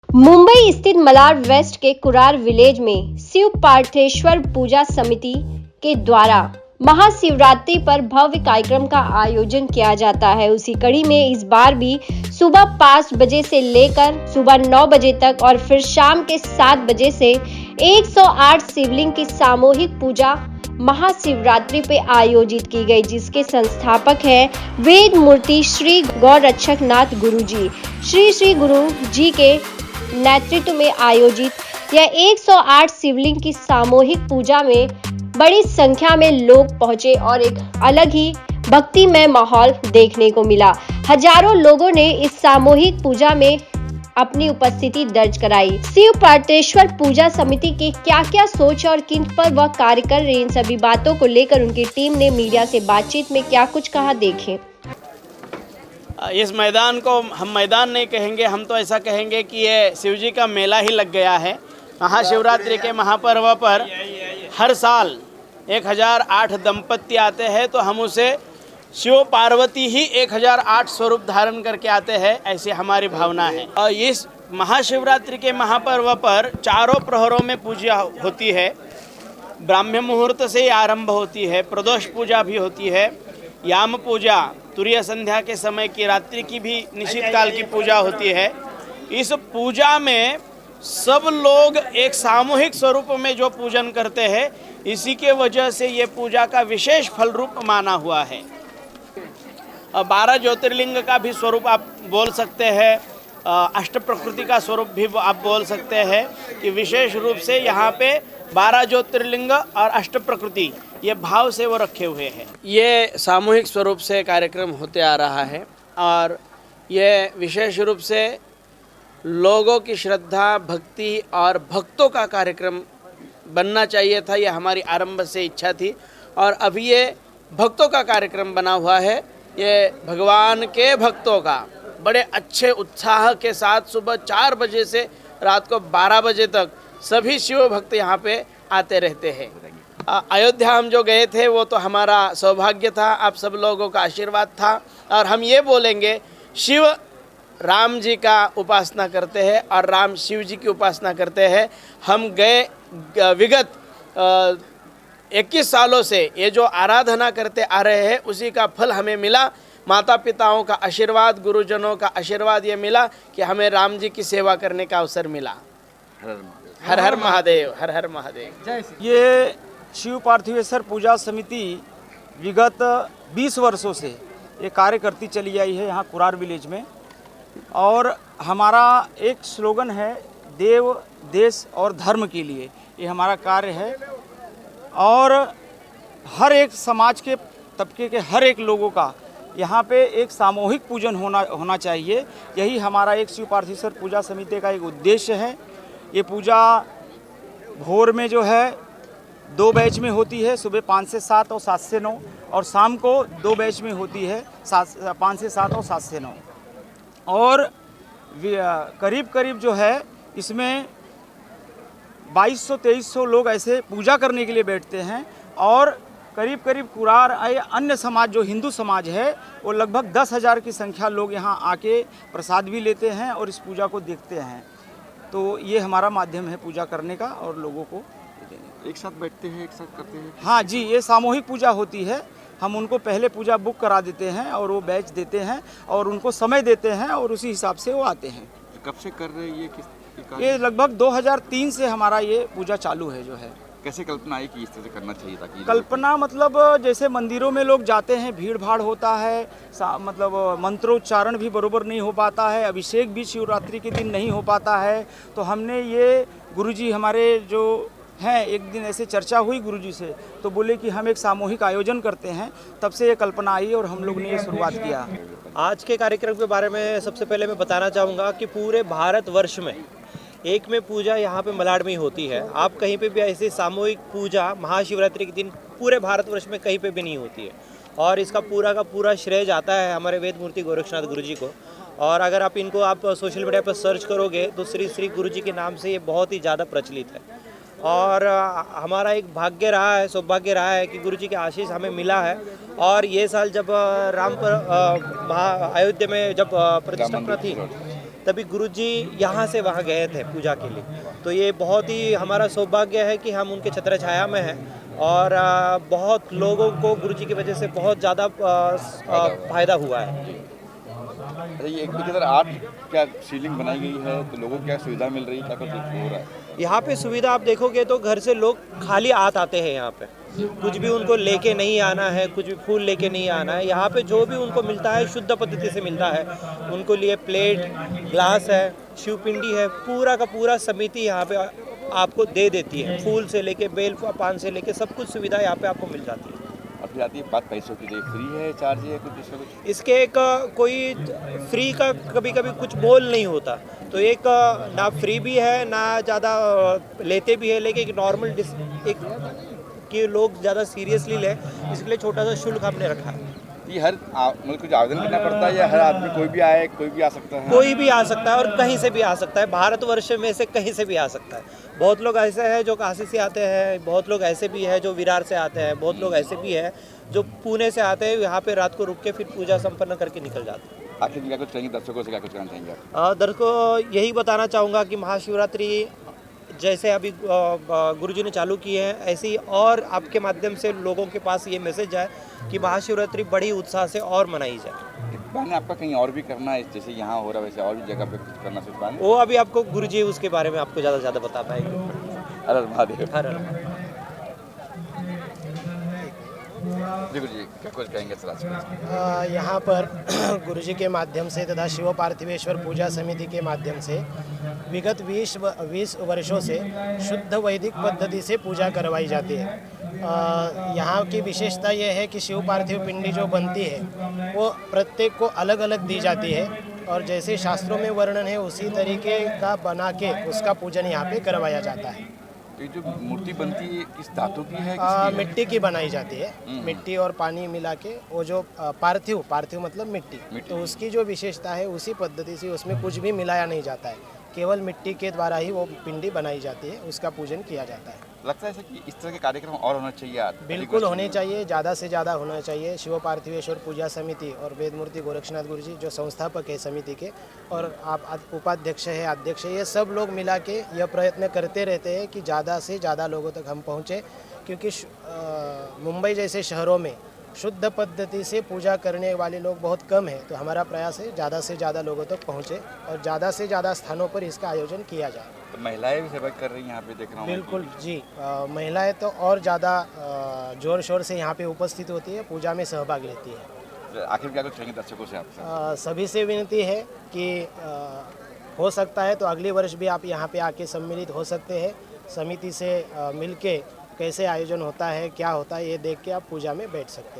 मुंबई स्थित मलाड वेस्ट के कुरार विलेज में शिव पार्थेश्वर पूजा समिति के द्वारा महाशिवरात्रि पर भव्य कार्यक्रम का आयोजन किया जाता है। उसी कड़ी में इस बार भी सुबह 5 बजे से लेकर सुबह 9 बजे तक और फिर शाम के 7 बजे से 108 शिवलिंग की सामूहिक पूजा महाशिवरात्रि पे आयोजित की गई, जिसके संस्थापक हैं वेद मूर्ति श्री गौरक्षक नाथ गुरु जी। श्री गुरु जी के नेतृत्व में आयोजित यह 108 शिवलिंग की सामूहिक पूजा में बड़ी संख्या में लोग पहुंचे और एक अलग ही भक्तिमय माहौल देखने को मिला। हजारों लोगों ने इस सामूहिक पूजा में अपनी उपस्थिति दर्ज कराई। शिव पार्थेश्वर पूजा समिति की क्या सोच और किन पर वह कार्य कर रहे, इन सभी बातों को लेकर उनकी टीम ने मीडिया से बातचीत में क्या कुछ कहा, देखें। इस मैदान को हम मैदान नहीं कहेंगे, हम तो ऐसा कहेंगे कि ये शिवजी का मेला ही लग गया है। महाशिवरात्रि के महापर्व पर हर साल 1008 दंपत्ति आते हैं, तो हम उसे शिव पार्वती ही 1008 स्वरूप धारण करके आते हैं, ऐसी हमारी भावना है। और इस महाशिवरात्रि के महापर्व पर चारों प्रहरों में पूजा होती है। ब्राह्म मुहूर्त से ही आरंभ होती है, प्रदोष पूजा भी होती है, याम पूजा, तुरीय संध्या के समय की रात्रि की भी निश्चित काल की पूजा होती है। इस पूजा में सब लोग एक सामूहिक स्वरूप में जो पूजन करते हैं, इसी के वजह से ये पूजा का विशेष फल रूप माना हुआ है। 12 ज्योतिर्लिंग का भी स्वरूप आप बोल सकते हैं, अष्ट प्रकृति का स्वरूप भी आप बोल सकते हैं कि विशेष रूप से यहाँ पे 12 ज्योतिर्लिंग और अष्ट प्रकृति ये भाव से वो रखे हुए हैं। ये सामूहिक स्वरूप से कार्यक्रम होते आ रहा है और ये विशेष रूप से लोगों की श्रद्धा, भक्ति और भक्तों का कार्यक्रम बनना चाहिए था। ये हमारी आरंभ से इच्छा थी और अभी ये भक्तों का कार्यक्रम बना हुआ है। ये भगवान के भक्तों का बड़े अच्छे उत्साह के साथ सुबह 4 बजे से रात को 12 बजे तक सभी शिव भक्त यहाँ पे आते रहते हैं। अयोध्या हम जो गए थे वो तो हमारा सौभाग्य था, आप सब लोगों का आशीर्वाद था और हम ये बोलेंगे शिव राम जी का उपासना करते हैं और राम शिव जी की उपासना करते हैं। हम गए विगत 21 सालों से ये जो आराधना करते आ रहे हैं, उसी का फल हमें मिला। माता पिताओं का आशीर्वाद, गुरुजनों का आशीर्वाद ये मिला कि हमें राम जी की सेवा करने का अवसर मिला। हर हर महादेव, हर हर महादेव। ये शिव पार्थेश्वर पूजा समिति विगत 20 वर्षों से ये कार्य करती चली आई है यहाँ कुरार विलेज में, और हमारा एक स्लोगन है देव, देश और धर्म के लिए, ये हमारा कार्य है। और हर एक समाज के तबके के हर एक लोगों का यहाँ पे एक सामूहिक पूजन होना चाहिए। यही हमारा एक शिव पार्थेश्वर पूजा समिति का एक उद्देश्य है। ये पूजा भोर में जो है 2 बैच में होती है, सुबह 5 से 7 और 7 से 9, और शाम को 2 बैच में होती है, 5 से 7 और 7 से 9। और करीब जो है इसमें 2200-2300 लोग ऐसे पूजा करने के लिए बैठते हैं। और करीब कुरार अन्य समाज जो हिंदू समाज है वो लगभग 10,000 की संख्या लोग यहाँ आके प्रसाद भी लेते हैं और इस पूजा को देखते हैं। तो ये हमारा माध्यम है पूजा करने का और लोगों को एक साथ बैठते हैं, एक साथ करते हैं। हाँ जी, ये सामूहिक पूजा होती है। हम उनको पहले पूजा बुक करा देते हैं और वो बैच देते हैं और उनको समय देते हैं और उसी हिसाब से वो आते हैं। कब से कर रहे हैं ये लगभग 2003 से हमारा ये पूजा चालू है जो है। कैसे कल्पना आई कि इस तरह से करना चाहिए ताकि कल्पना मतलब जैसे मंदिरों में लोग जाते हैं, भीड़ भाड़ होता है, मतलब मंत्रोच्चारण भी बरोबर नहीं हो पाता है, अभिषेक भी शिवरात्रि के दिन नहीं हो पाता है। तो हमने ये गुरुजी हमारे जो हैं, एक दिन ऐसे चर्चा हुई गुरुजी से, तो बोले कि हम एक सामूहिक आयोजन करते हैं। तब से ये कल्पना आई और हम लोग ने ये शुरुआत किया। आज के कार्यक्रम के बारे में सबसे पहले मैं बताना चाहूँगा कि पूरे भारतवर्ष में एक में पूजा यहाँ पे मलाड में ही होती है। आप कहीं पे भी ऐसी सामूहिक पूजा महाशिवरात्रि के दिन पूरे भारतवर्ष में कहीं पे भी नहीं होती है। और इसका पूरा का पूरा श्रेय जाता है हमारे वेद मूर्ति गोरक्षनाथ गुरु जी को। और अगर आप इनको सोशल मीडिया पर सर्च करोगे तो श्री गुरु जी के नाम से ये बहुत ही ज़्यादा प्रचलित है। और हमारा एक भाग्य रहा है, सौभाग्य रहा है कि गुरु जी के आशीष हमें मिला है। और ये साल जब राम पर अयोध्या में जब प्रतिष्ठापना थी तभी गुरुजी यहाँ से वहाँ गए थे पूजा के लिए। तो ये बहुत ही हमारा सौभाग्य है कि हम उनके छत्र छाया में हैं और बहुत लोगों को गुरुजी की वजह से बहुत ज़्यादा फायदा हुआ है। अच्छा, ये एक किधर आर्ट क्या सीलिंग बनाई गई है तो लोगों को क्या सुविधा मिल रही है, क्या कुछ हो रहा है? यहाँ पे सुविधा आप देखोगे तो घर से लोग खाली आते हैं यहाँ पे, कुछ भी उनको लेके नहीं आना है, कुछ भी फूल लेके नहीं आना है। यहाँ पे जो भी उनको मिलता है शुद्ध पद्धति से मिलता है। उनको लिए प्लेट, ग्लास है, शिवपिंडी है, पूरा का पूरा समिति यहाँ पे आपको दे देती है। फूल से लेके बेल पान से लेके सब कुछ सुविधा यहाँ पे आपको मिल जाती है। और फिर आती है बात पैसों की, फ्री है, चार्ज है, कुछ इसका कुछ? इसके एक कोई फ्री का कभी कभी कुछ मोल नहीं होता, तो एक ना फ्री भी है ना ज़्यादा लेते भी है, लेकिन एक नॉर्मल एक कि लोग ज़्यादा सीरियसली ले, इसके लिए छोटा सा शुल्क हमने रखा है। ये हर मतलब कुछ आवेदन करना पड़ता है या हर आदमी कोई भी आए, कोई भी आ सकता है? कोई भी आ सकता है और कहीं से भी आ सकता है, भारतवर्ष में से कहीं से भी आ सकता है। बहुत लोग ऐसे हैं जो काशी से आते हैं, बहुत लोग ऐसे भी हैं जो विरार से आते हैं, बहुत लोग ऐसे भी हैं जो पुणे से आते हैं, यहाँ पे रात को रुक के फिर पूजा संपन्न करके निकल जाते हैं। आखिर क्या कुछ कहेंगे दर्शकों से, क्या कुछ कहना चाहेंगे आप? दर्शकों यही बताना चाहूँगा कि महाशिवरात्रि जैसे अभी गुरुजी ने चालू की है, ऐसे ही और आपके माध्यम से लोगों के पास ये मैसेज जाए कि महाशिवरात्रि बड़ी उत्साह से और मनाई जाए। मैंने आपका कहीं और भी करना है, जैसे यहाँ हो रहा है वैसे और भी जगह पे कुछ करना सोच पाए? वो अभी आपको गुरुजी उसके बारे में आपको ज़्यादा से ज़्यादा बता पाएंगे। हर हर महादेव। हर हर जी गुरुजी, क्या कुछ कहेंगे सर आज? यहाँ पर गुरुजी के माध्यम से तथा शिव पार्थिवेश्वर पूजा समिति के माध्यम से विगत 20 वर्षों से शुद्ध वैदिक पद्धति से पूजा करवाई जाती है। यहाँ की विशेषता यह है कि शिव पार्थिव पिंडी जो बनती है वो प्रत्येक को अलग अलग दी जाती है और जैसे शास्त्रों में वर्णन है उसी तरीके का बना के उसका पूजन यहाँ पे करवाया जाता है। तो जो मूर्ति बनती है किस धातु की है? मिट्टी की बनाई जाती है, मिट्टी और पानी मिला के वो जो पार्थिव मतलब मिट्टी, तो उसकी जो विशेषता है उसी पद्धति से उसमें कुछ भी मिलाया नहीं जाता है, केवल मिट्टी के द्वारा ही वो पिंडी बनाई जाती है, उसका पूजन किया जाता है। लगता है कि इस तरह के कार्यक्रम और होना चाहिए यार? बिल्कुल होने चाहिए, ज़्यादा से ज़्यादा होना चाहिए। शिव पार्थिवेश्वर पूजा समिति और वेदमूर्ति गोरक्षनाथ गुरुजी जो संस्थापक है समिति के, और आप उपाध्यक्ष है, अध्यक्ष है, ये सब लोग मिला के यह प्रयत्न करते रहते हैं कि ज़्यादा से ज़्यादा लोगों तक हम पहुँचे, क्योंकि मुंबई जैसे शहरों में शुद्ध पद्धति से पूजा करने वाले लोग बहुत कम हैं। तो हमारा प्रयास है ज़्यादा से ज़्यादा लोगों तक पहुँचे और ज़्यादा से ज़्यादा स्थानों पर इसका आयोजन किया जाए। तो महिलाएं भी सेवा कर रही हैं यहाँ पे, देख रहा हूँ। बिल्कुल जी, महिलाएं तो और ज़्यादा जोर शोर से यहाँ पे उपस्थित होती है, पूजा में सहभाग लेती है। आखिर क्या कुछ कहेंगे दर्शकों से आप? सभी से विनती है कि हो सकता है तो अगले वर्ष भी आप यहाँ पे आके सम्मिलित हो सकते हैं। समिति से मिलके कैसे आयोजन होता है, क्या होता है, ये देख के आप पूजा में बैठ सकते हैं।